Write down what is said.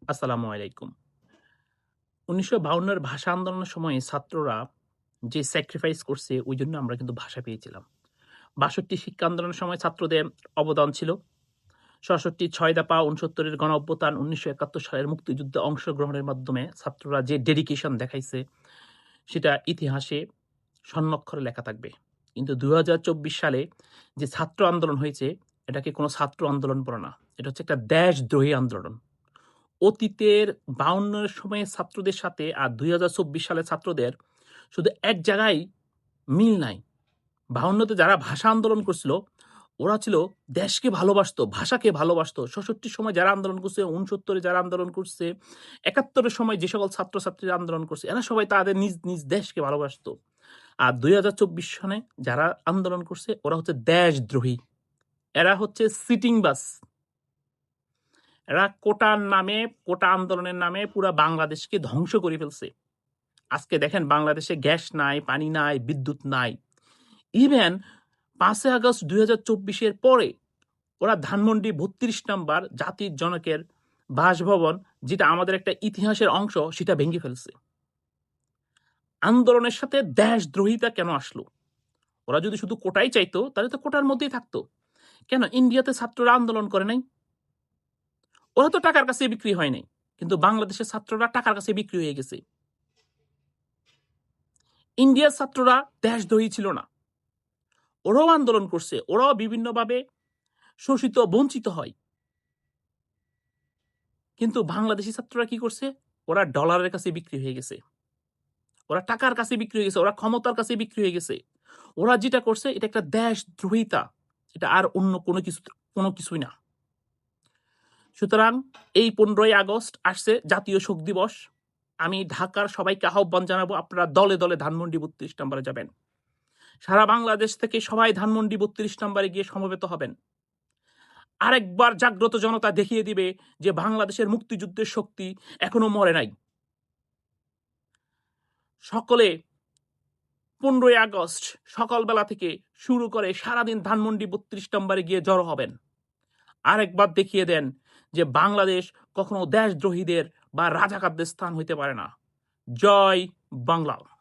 আসসালামু আলাইকুম। ১৯৫২ ভাষা আন্দোলনের সময়ে ছাত্ররা যে স্যাক্রিফাইস করছে, ওইজন্য আমরা কিন্তু ভাষা পেয়েছিলাম। ৬২ শিক্ষা আন্দোলনের সময় ছাত্রদের অবদান ছিল। ৬৬ ৬ দফা, ৬৯ এর গণঅভ্যুত্থান, ১৯৭১ সালের মুক্তিযুদ্ধে অংশগ্রহণের মাধ্যমে ছাত্ররা যে ডেডিকেশন দেখাইছে, সেটা ইতিহাসে স্বর্ণাক্ষরে লেখা থাকবে। কিন্তু ২০২৪ সালে যে ছাত্র আন্দোলন হয়েছে, এটাকে কোনো ছাত্র আন্দোলন বলে না। এটা হচ্ছে একটা দেশদ্রোহী আন্দোলন। অতীতের ৫২ এর সময়ে ছাত্রদের সাথে আর ২০২৪ সালের ছাত্রদের শুধু এক জায়গায় মিল নাই। ৫২ তে যারা ভাষা আন্দোলন করছিল, ওরা ছিল দেশকে ভালোবাসতো, ভাষাকে ভালোবাসতো। ৬৬ র সময় যারা আন্দোলন করছে, ৬৯ এ যারা আন্দোলন করছে, ৭১ এর সময় যে সকল ছাত্রছাত্রীরা আন্দোলন করছে, এরা সবাই তাদের নিজ, নিজ দেশকে ভালোবাসতো। আর ২০২৪ সনে যারা আন্দোলন করছে, ওরা হচ্ছে দেশদ্রোহী। এরা হচ্ছে সিটিং বাস। এরা কোটার নামে, কোটা আন্দোলনের নামে পুরা বাংলাদেশকে ধ্বংস করে ফেলছে। আজকে দেখেন বাংলাদেশে গ্যাস নাই, পানি নাই, বিদ্যুৎ নাই। ইভেন ৫ই আগস্ট ২০২৪ এর পরে ওরা ধানমন্ডি ৩২ নাম্বার জাতির জনকের বাসভবন, যেটা আমাদের একটা ইতিহাসের অংশ, সেটা ভেঙে ফেলছে। আন্দোলনের সাথে দেশদ্রোহিতা কেন আসলো? ওরা যদি শুধু কোটাই চাইতো, তাহলে তো কোটার মধ্যেই থাকতো। কেন ইন্ডিয়াতে ছাত্ররা আন্দোলন করে নাই? ওরা তো টাকার কাছে বিক্রি হয় নাই। কিন্তু বাংলাদেশের ছাত্ররা টাকার কাছে বিক্রি হয়ে গেছে। ইন্ডিয়ার ছাত্ররা দেশদ্রোহী ছিল না। ওরাও আন্দোলন করছে, ওরাও বিভিন্নভাবে শোষিত, বঞ্চিত হয়। কিন্তু বাংলাদেশি ছাত্ররা কি করছে? ওরা ডলারের কাছে বিক্রি হয়ে গেছে। ওরা টাকার কাছে বিক্রি হয়ে গেছে, ওরা ক্ষমতার কাছে বিক্রি হয়ে গেছে। ওরা যেটা করছে, এটা একটা দেশদ্রোহিতা। এটা আর অন্য কোনো কিছুই না। সুতরাং এই ১৫ই আগস্ট আসছে, জাতীয় শোক দিবস। আমি ঢাকার সবাইকে আহ্বান জানাবো, আপনারা দলে, দলে ধানমন্ডি ৩২ নম্বরে যাবেন। সারা বাংলাদেশ থেকে সবাই ধানমন্ডি ৩২ নম্বরে গিয়ে সমবেত হবেন। আরেকবার জাগ্রত জনতা দেখিয়ে দিবে যে বাংলাদেশের মুক্তিযুদ্ধের শক্তি এখনো মরে নাই। সকলে ১৫ই আগস্ট সকালবেলা থেকে শুরু করে সারাদিন ধানমন্ডি ৩২ নম্বরে গিয়ে জড়ো হবেন। আরেকবার দেখিয়ে দেন যে বাংলাদেশ কখনো দেশদ্রোহীদের বা রাজাকারদের স্থান হইতে পারে না। জয় বাংলা।